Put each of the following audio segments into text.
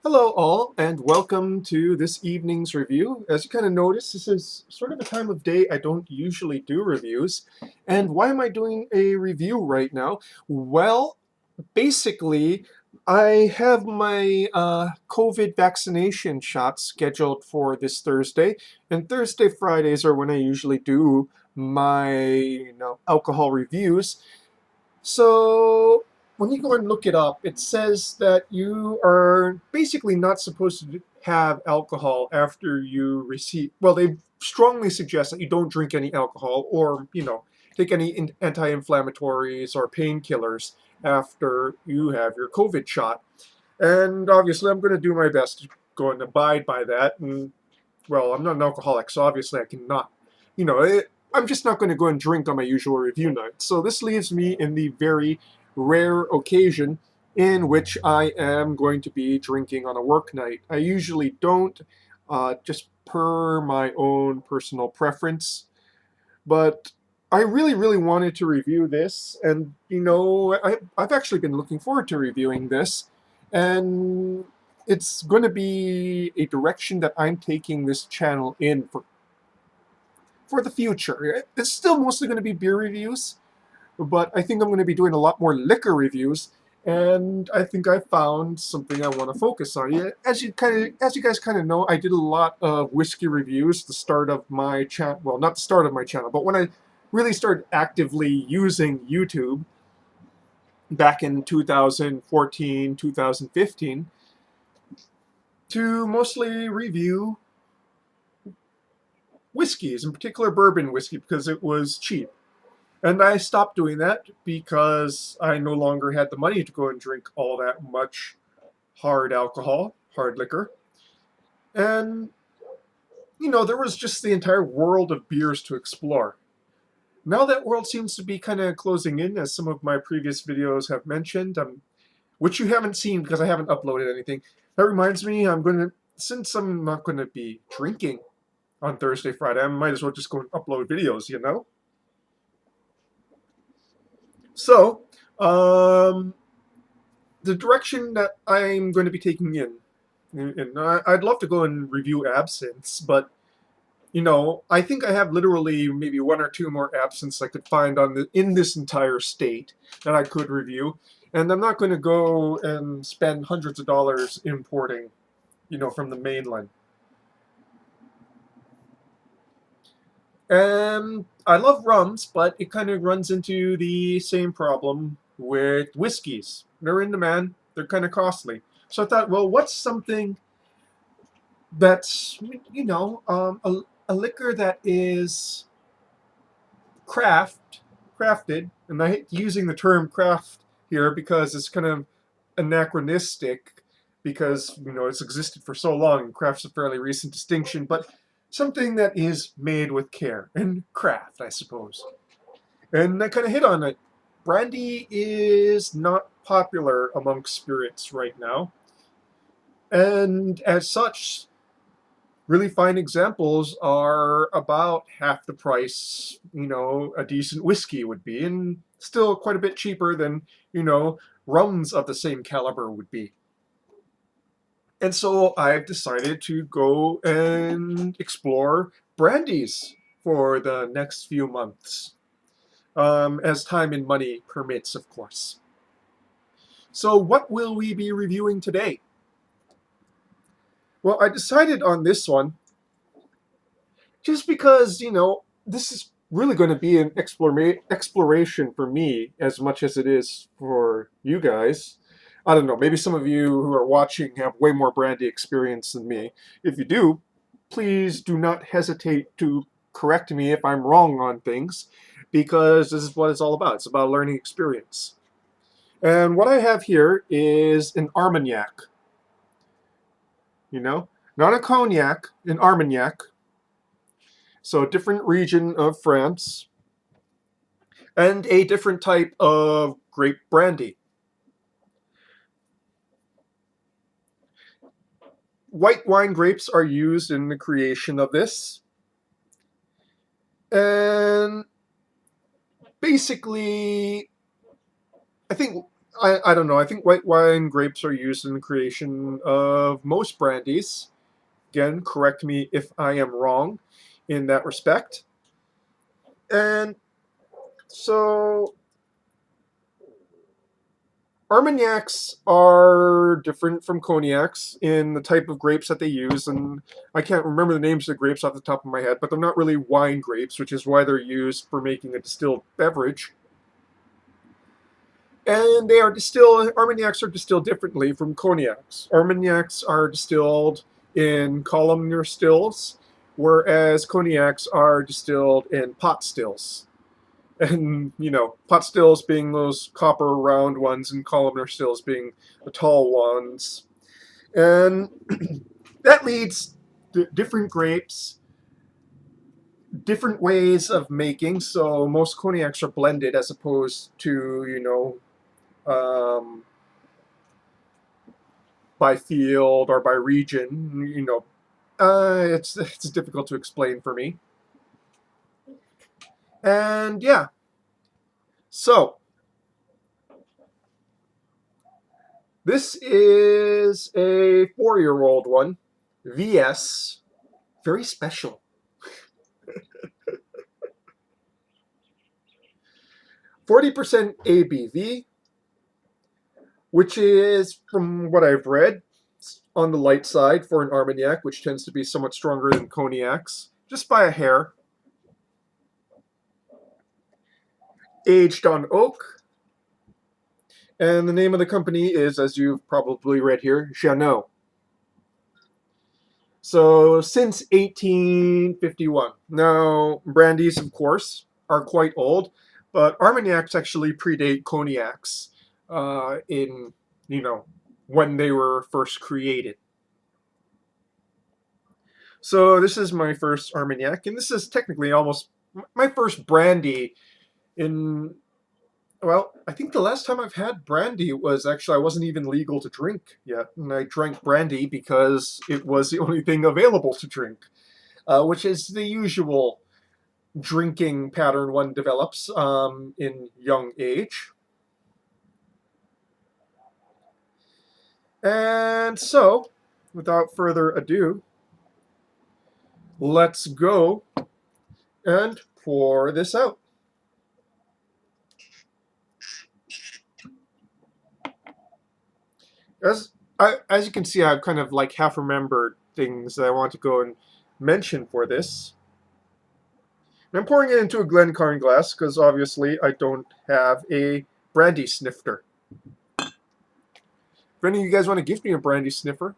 Hello all, and welcome to this evening's review. As you kind of notice, this is sort of a time of day I don't usually do reviews. And why am I doing a review right now? Well, basically, I have my COVID vaccination shot scheduled for this Thursday, and Thursday, Fridays are when I usually do my alcohol reviews. So when you go and look it up, it says that you are basically not supposed to have alcohol after you receive. Well, they strongly suggest that you don't drink any alcohol or, take any anti-inflammatories or painkillers after you have your COVID shot. And obviously, I'm going to do my best to go and abide by that. And well, I'm not an alcoholic, so obviously I cannot. I'm just not going to go and drink on my usual review night. So this leaves me in the very rare occasion in which I am going to be drinking on a work night. I usually don't, just per my own personal preference. But I really, really wanted to review this, and I've actually been looking forward to reviewing this, and it's going to be a direction that I'm taking this channel in for the future. It's still mostly going to be beer reviews, but I think I'm going to be doing a lot more liquor reviews, and I think I found something I want to focus on. Yeah, as you guys kind of know, I did a lot of whiskey reviews. The start of my channel, well, not the start of my channel, but when I really started actively using YouTube back in 2014, 2015, to mostly review whiskeys, in particular bourbon whiskey, because it was cheap. And I stopped doing that because I no longer had the money to go and drink all that much hard alcohol, hard liquor. And, there was just the entire world of beers to explore. Now that world seems to be kind of closing in, as some of my previous videos have mentioned, which you haven't seen because I haven't uploaded anything. That reminds me, since I'm not going to be drinking on Thursday, Friday, I might as well just go and upload videos. So, the direction that I'm going to be taking and I'd love to go and review absinthe, but I think I have literally maybe one or two more absinthes I could find in this entire state that I could review, and I'm not going to go and spend hundreds of dollars importing, from the mainland. And I love rums, but it kind of runs into the same problem with whiskeys. They're in demand, they're kind of costly. So I thought, well, what's something that's, a liquor that is crafted, and I hate using the term craft here because it's kind of anachronistic because, it's existed for so long and craft's a fairly recent distinction, but something that is made with care and craft, I suppose. And I kind of hit on it. Brandy is not popular amongst spirits right now. And as such, really fine examples are about half the price, a decent whiskey would be, and still quite a bit cheaper than, rums of the same caliber would be. And so I've decided to go and explore brandies for the next few months, as time and money permits, of course. So what will we be reviewing today? Well, I decided on this one just because, this is really going to be an exploration for me as much as it is for you guys. I don't know, maybe some of you who are watching have way more brandy experience than me. If you do, please do not hesitate to correct me if I'm wrong on things, because this is what it's all about. It's about learning experience. And what I have here is an Armagnac, not a cognac, an Armagnac. So a different region of France and a different type of grape brandy. White wine grapes are used in the creation of this. And basically, I think I don't know. I think white wine grapes are used in the creation of most brandies. Again, correct me if I am wrong in that respect. And so Armagnacs are different from cognacs in the type of grapes that they use, and I can't remember the names of the grapes off the top of my head, but they're not really wine grapes, which is why they're used for making a distilled beverage. And they are distilled, Armagnacs are distilled differently from cognacs. Armagnacs are distilled in columnar stills, whereas cognacs are distilled in pot stills. And, pot stills being those copper round ones, and columnar stills being the tall ones. And that leads to different grapes, different ways of making. So most cognacs are blended as opposed to, by field or by region. It's difficult to explain for me. And yeah, so this is a 4-year-old one, VS, very special. 40% ABV, which is, from what I've read, on the light side for an Armagnac, which tends to be somewhat stronger than cognacs, just by a hair. Aged on oak. And the name of the company is, as you've probably read here, Janneau. So since 1851. Now, brandies, of course, are quite old, but Armagnacs actually predate cognacs in, when they were first created. So this is my first Armagnac, and this is technically almost my first brandy in, well, I think the last time I've had brandy was actually, I wasn't even legal to drink yet, and I drank brandy because it was the only thing available to drink, which is the usual drinking pattern one develops in young age. And so, without further ado, let's go and pour this out. As you can see, I've kind of like half remembered things that I want to go and mention for this. And I'm pouring it into a Glencairn glass because obviously I don't have a brandy snifter. If any of you guys want to give me a brandy snifter,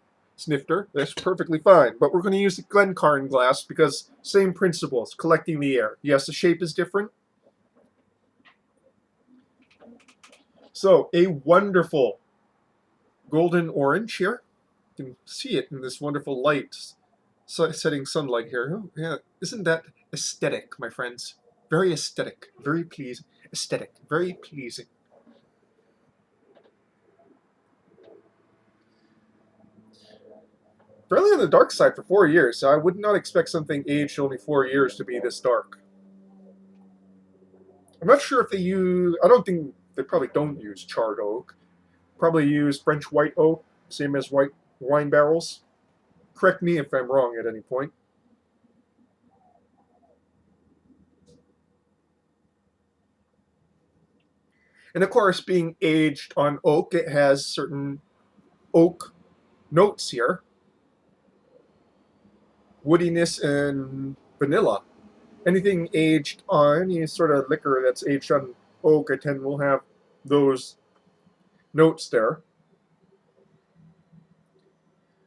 that's perfectly fine. But we're going to use the Glencairn glass because same principles, collecting the air. Yes, the shape is different. So, a wonderful golden orange here. You can see it in this wonderful light, setting sunlight here. Oh, yeah, isn't that aesthetic, my friends? Very aesthetic, very pleasing. Aesthetic, very pleasing. Fairly on the dark side for 4 years, so I would not expect something aged only 4 years to be this dark. I'm not sure if they use, I don't think, they probably don't use charred oak. Probably use French white oak, same as white wine barrels. Correct me if I'm wrong at any point. And of course, being aged on oak, it has certain oak notes here. Woodiness and vanilla. Anything aged on any sort of liquor that's aged on oak, I tend will have those notes there.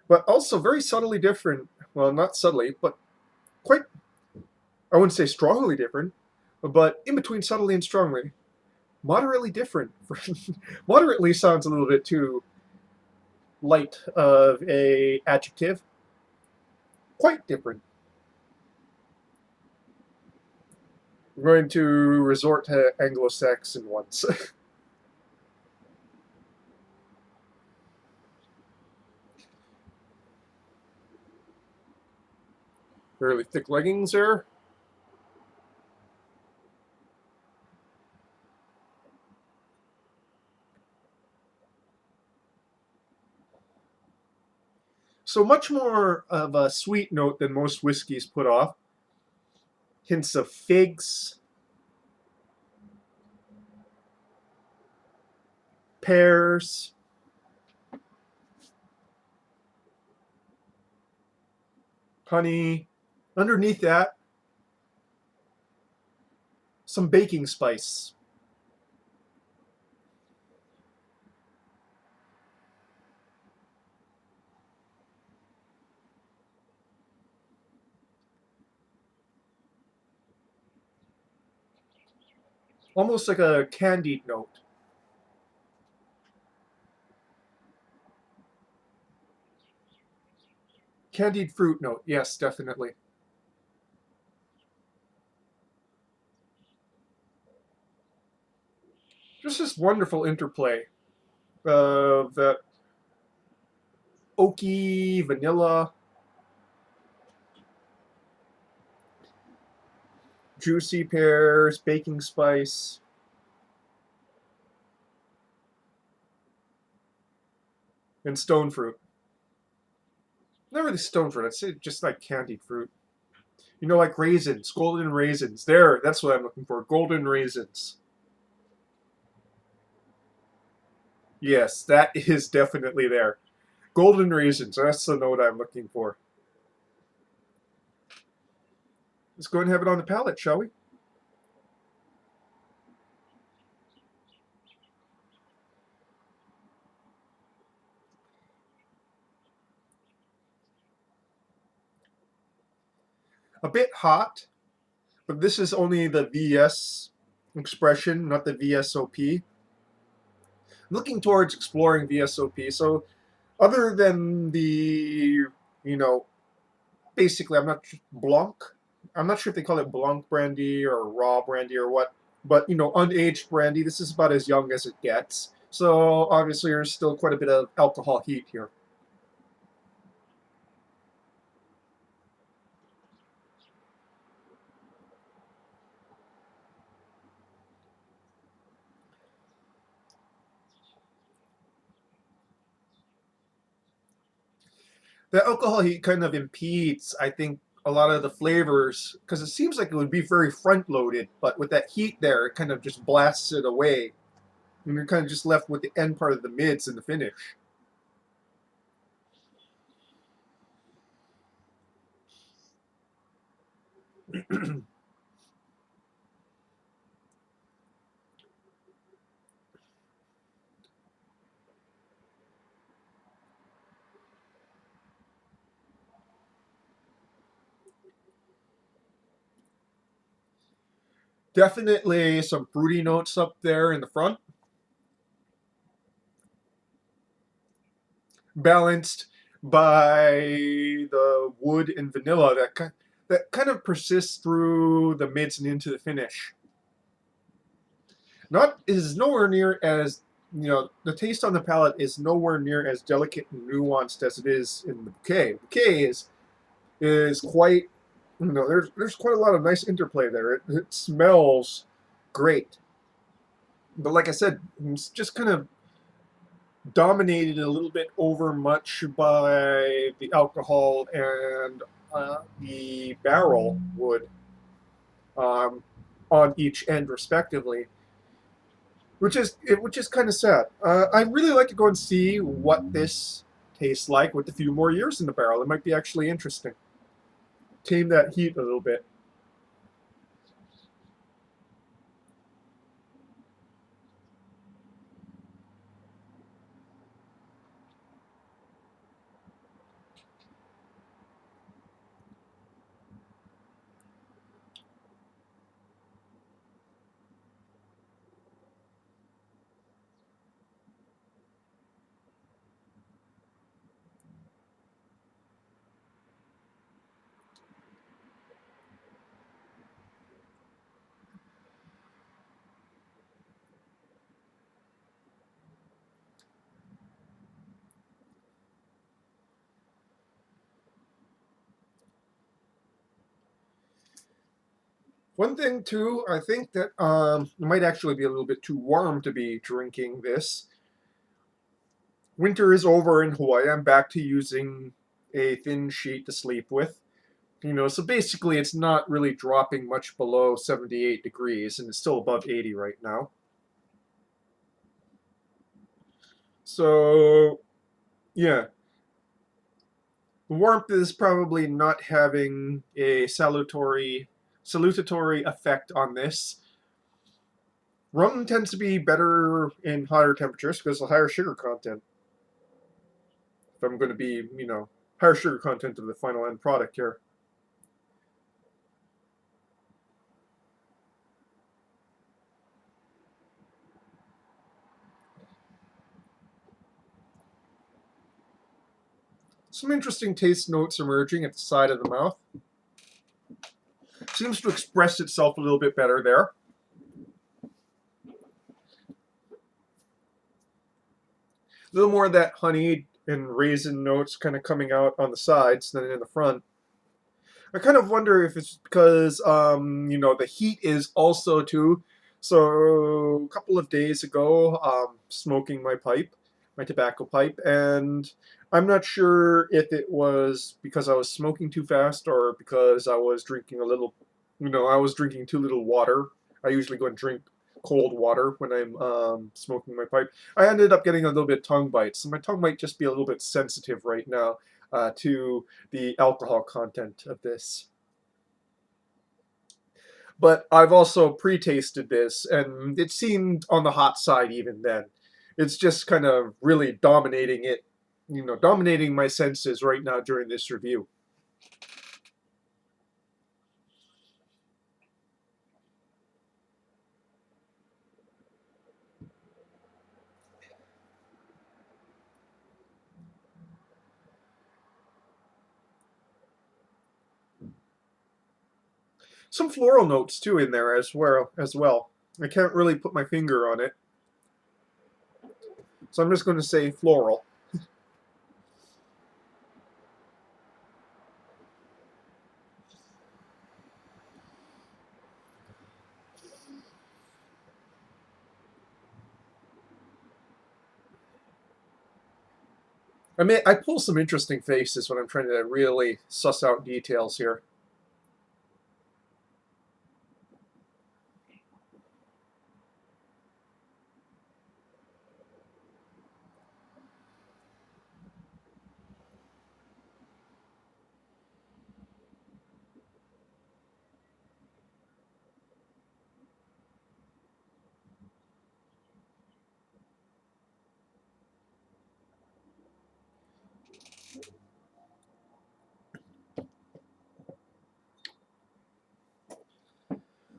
But also very subtly different. Well, not subtly, but quite, I wouldn't say strongly different, but in between subtly and strongly. Moderately different. Moderately sounds a little bit too light of a adjective. Quite different. I'm going to resort to Anglo-Saxon ones. Fairly thick leggings there. So much more of a sweet note than most whiskeys put off. Hints of figs, pears, honey. Underneath that, some baking spice. Almost like a candied note. Candied fruit note, yes, definitely. Just this wonderful interplay of that oaky vanilla, juicy pears, baking spice, and stone fruit. Not really stone fruit, I'd say just like candied fruit. You know, like raisins, golden raisins. There, that's what I'm looking for. Golden raisins. Yes, that is definitely there. Golden raisins, that's the note I'm looking for. Let's go ahead and have it on the palate, shall we? A bit hot, but this is only the VS expression, not the VSOP. I'm looking towards exploring VSOP. So, other than the, you know, basically, I'm not Blanc. I'm not sure if they call it Blanc brandy or raw brandy or what, but unaged brandy. This is about as young as it gets. So obviously, there's still quite a bit of alcohol heat here. The alcohol heat kind of impedes, I think, a lot of the flavors because it seems like it would be very front loaded, but with that heat there, it kind of just blasts it away, and you're kind of just left with the end part of the mids and the finish. Definitely some fruity notes up there in the front, balanced by the wood and vanilla that kind of persists through the mids and into the finish. Not is nowhere near as the taste on the palate is nowhere near as delicate and nuanced as it is in the bouquet. The bouquet is quite there's quite a lot of nice interplay there. It smells great, but like I said, it's just kind of dominated a little bit over much by the alcohol and the barrel wood um, on each end, respectively, which is kind of sad. I'd really like to go and see what this tastes like with a few more years in the barrel. It might be actually interesting. Tame that heat a little bit. One thing too, I think that it might actually be a little bit too warm to be drinking this. Winter is over in Hawaii. I'm back to using a thin sheet to sleep with. So basically it's not really dropping much below 78 degrees, and it's still above 80 right now. So, yeah, the warmth is probably not having a salutatory effect on this. Rum tends to be better in higher temperatures because of the higher sugar content. If I'm going to be, higher sugar content of the final end product here. Some interesting taste notes emerging at the side of the mouth. Seems to express itself a little bit better there. A little more of that honey and raisin notes kind of coming out on the sides than in the front. I kind of wonder if it's because, the heat is also too. So a couple of days ago, smoking my tobacco pipe, and I'm not sure if it was because I was smoking too fast or because I was drinking I was drinking too little water. I usually go and drink cold water when I'm smoking my pipe. I ended up getting a little bit tongue bites, so my tongue might just be a little bit sensitive right now to the alcohol content of this. But I've also pre-tasted this, and it seemed on the hot side even then. It's just kind of really dominating my senses right now during this review. Some floral notes too in there as well. I can't really put my finger on it, so I'm just going to say floral. I pull some interesting faces when I'm trying to really suss out details here.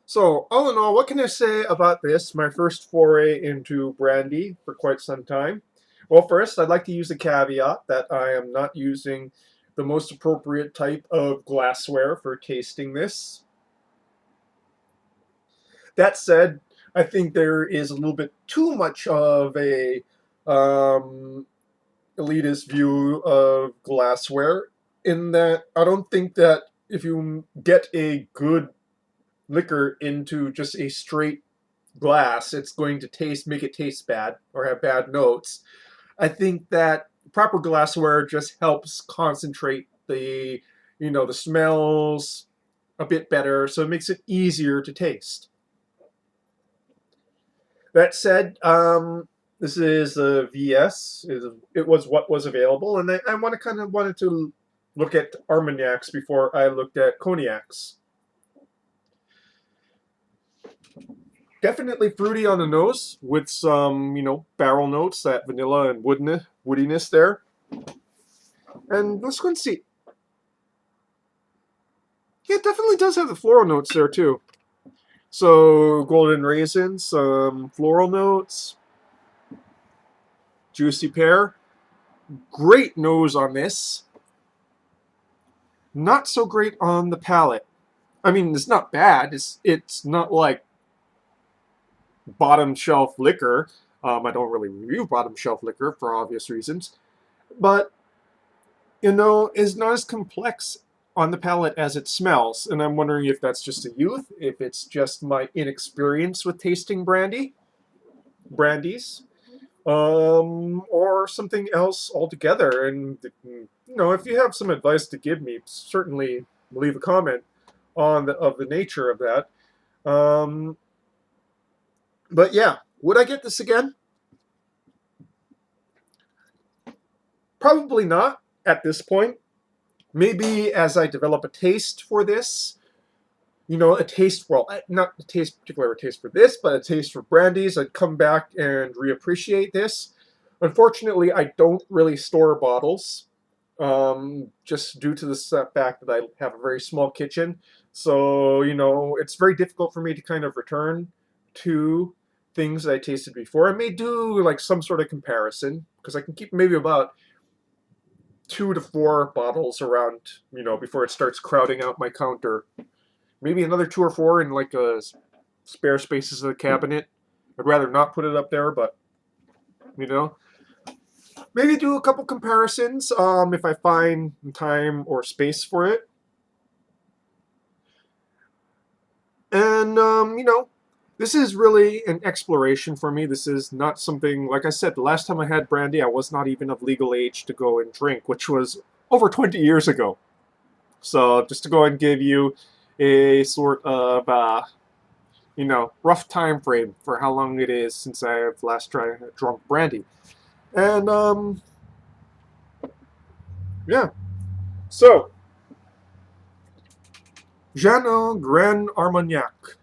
So, all in all, what can I say about this? My first foray into brandy for quite some time. Well, first, I'd like to use a caveat that I am not using the most appropriate type of glassware for tasting this. That said, I think there is a little bit too much of a um, elitist view of glassware in that I don't think that if you get a good liquor into just a straight glass, it's going to make it taste bad or have bad notes. I think that proper glassware just helps concentrate the smells a bit better, so it makes it easier to taste. That said, this is a VS. It was what was available, and I wanted to look at Armagnacs before I looked at cognacs. Definitely fruity on the nose with some, barrel notes, that vanilla and woodiness there. And let's go and see. Yeah, it definitely does have the floral notes there too. So golden raisins, some floral notes, juicy pear. Great nose on this. Not so great on the palate. I mean, it's not bad. It's not like bottom shelf liquor. I don't really review bottom shelf liquor for obvious reasons, but is not as complex on the palate as it smells. And I'm wondering if that's just a youth, if it's just my inexperience with tasting brandies, or something else altogether. And if you have some advice to give me, certainly leave a comment on the nature of that. Um, but yeah, would I get this again? Probably not at this point. Maybe as I develop a taste for this, a taste, well, not a taste, particular taste for this, but a taste for brandies, I'd come back and reappreciate this. Unfortunately, I don't really store bottles, just due to the fact that I have a very small kitchen. So, it's very difficult for me to kind of return to things that I tasted before. I may do like some sort of comparison because I can keep maybe about 2 to 4 bottles around, before it starts crowding out my counter. Maybe another 2 or 4 in like a spare spaces of the cabinet. I'd rather not put it up there, but you know, maybe do a couple comparisons if I find time or space for it. And this is really an exploration for me. This is not something, like I said, the last time I had brandy, I was not even of legal age to go and drink, which was over 20 years ago. So just to go and give you a sort of rough time frame for how long it is since I've last drunk brandy. And yeah. So Janneau Grand Armagnac.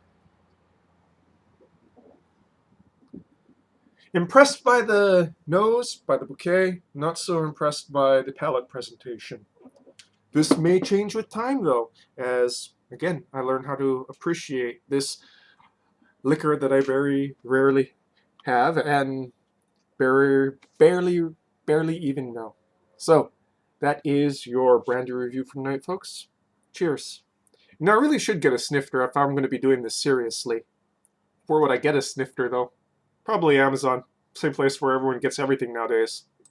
Impressed by the nose, by the bouquet, not so impressed by the palate presentation. This may change with time, though, as, again, I learn how to appreciate this liquor that I very rarely have and barely even know. So, that is your brandy review for tonight, folks. Cheers. Now, I really should get a snifter if I'm going to be doing this seriously. Where would I get a snifter, though? Probably Amazon. Same place where everyone gets everything nowadays.